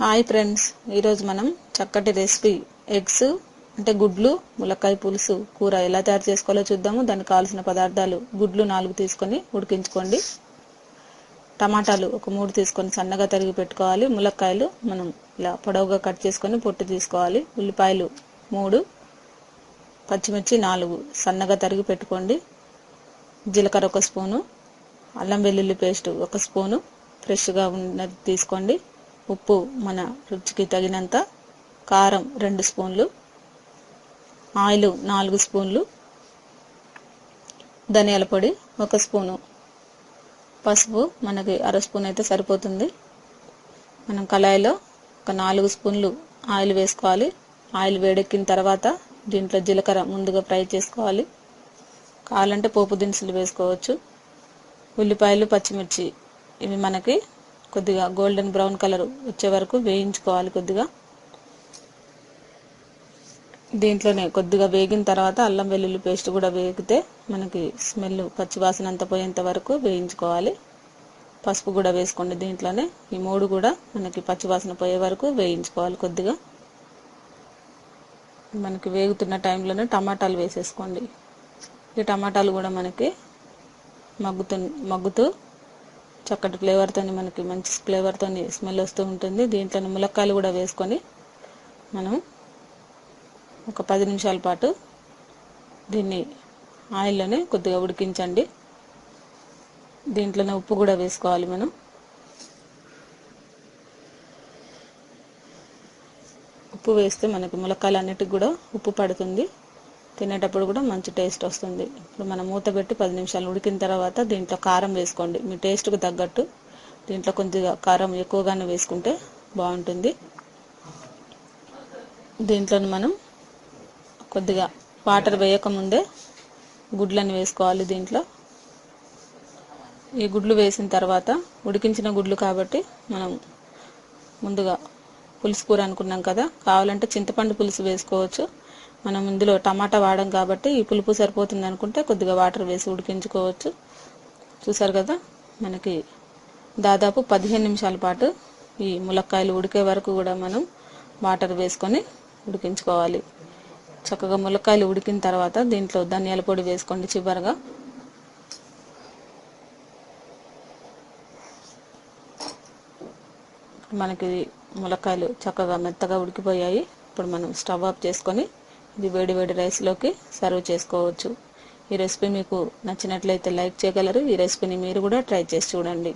Hi friends, ఈరోజు మనం చక్కటి రెసిపీ ఎగ్స్ అంటే గుడ్లు ములక్కాయ పులుసు కూర ఎలా తయారు చేసుకోవాలో చూద్దాము. దానికి కావాల్సిన పదార్థాలు: గుడ్లు 4 తీసుకొని ఉడికించుకోండి, టమాటాలు ఒక 3 తీసుకొని సన్నగా తరిగి పెట్టుకోవాలి, ములక్కాయలు మనం ఇలా పొడవుగా కట్ చేసుకొని పొట్టు తీసుకోవాలి, ఉల్లిపాయలు 3, పచ్చిమిర్చి 4 సన్నగా తరిగి పెట్టుకోండి, జీలకర్ర 1 స్పూను, అల్లం వెల్లుల్లి పేస్ట్ 1 స్పూను ఫ్రెష్గా ఉన్నది తీసుకోండి, ఉప్పు మన రుచికి తగినంత, కారం 2 స్పూన్లు, ఆయిల్ 4 స్పూన్లు, ధనియాల పొడి 1 స్పూను, పసుపు మనకి 1/2 స్పూన్ అయితే సరిపోతుంది. మనం కళాయిలో ఒక 4 స్పూన్లు ఆయిల్ వేసుకోవాలి. ఆయిల్ వేడెక్కిన తర్వాత దీంట్లో జీలకర్ర ముందుగా ఫ్రై చేసుకోవాలి. కావాలంటే పోపు దినుసులు వేసుకోవచ్చు. ఉల్లిపాయలు, పచ్చిమిర్చి ఇవి మనకి కొద్దిగా గోల్డెన్ బ్రౌన్ కలర్ వచ్చే వరకు వేయించుకోవాలి. కొద్దిగా దీంట్లోనే కొద్దిగా వేగిన తర్వాత అల్లం వెల్లుల్లి పేస్ట్ కూడా వేగితే మనకి స్మెల్ పచ్చివాసన అంతా పోయేంత వరకు వేయించుకోవాలి. పసుపు కూడా వేసుకోండి దీంట్లోనే. ఈ 3 కూడా మనకి పచ్చివాసన పోయే వరకు వేయించుకోవాలి. కొద్దిగా మనకి వేగుతున్న టైంలోనే టమాటాలు వేసేసుకోండి. ఈ టమాటాలు కూడా మనకి మగ్గుతూ చక్కటి ఫ్లేవర్తో మనకి మంచి ఫ్లేవర్తో స్మెల్ వస్తూ ఉంటుంది. దీంట్లో ములక్కాయలు కూడా వేసుకొని మనం ఒక 10 నిమిషాల పాటు దీన్ని ఆయిల్లోనే కొద్దిగా ఉడికించండి. దీంట్లోనే ఉప్పు కూడా వేసుకోవాలి. మనం ఉప్పు వేస్తే మనకి ములక్కాయలు అన్నిటికి కూడా ఉప్పు పడుతుంది, తినేటప్పుడు కూడా మంచి టేస్ట్ వస్తుంది. ఇప్పుడు మనం మూత పెట్టి 10 నిమిషాలు ఉడికిన తర్వాత దీంట్లో కారం వేసుకోండి, మీ టేస్ట్కు తగ్గట్టు. దీంట్లో కొద్దిగా కారం ఎక్కువగానే వేసుకుంటే బాగుంటుంది. దీంట్లో మనం కొద్దిగా వాటర్ వేయకముందే గుడ్లను వేసుకోవాలి. దీంట్లో ఈ గుడ్లు వేసిన తర్వాత ఉడికించిన గుడ్లు కాబట్టి మనం ముందుగా పులుసు కూర అనుకున్నాం కదా, కావాలంటే చింతపండు పులుసు వేసుకోవచ్చు. మనం ఇందులో టమాటా వాడాం కాబట్టి ఈ పులుపు సరిపోతుంది అనుకుంటే కొద్దిగా వాటర్ వేసి ఉడికించుకోవచ్చు. చూసారు కదా, మనకి దాదాపు 15 నిమిషాల పాటు ఈ ములక్కాయలు ఉడికే వరకు కూడా మనం వాటర్ వేసుకొని ఉడికించుకోవాలి. చక్కగా ములక్కాయలు ఉడికిన తర్వాత దీంట్లో ధనియాల పొడి వేసుకోండి చివరగా. మనకి ములక్కాయలు చక్కగా మెత్తగా ఉడికిపోయాయి. ఇప్పుడు మనం స్టవ్ ఆఫ్ చేసుకొని ఇది వేడి వేడి రైస్లోకి సర్వ్ చేసుకోవచ్చు. ఈ రెసిపీ మీకు నచ్చినట్లయితే లైక్ చేయగలరు. ఈ రెసిపీని మీరు కూడా ట్రై చేసి చూడండి.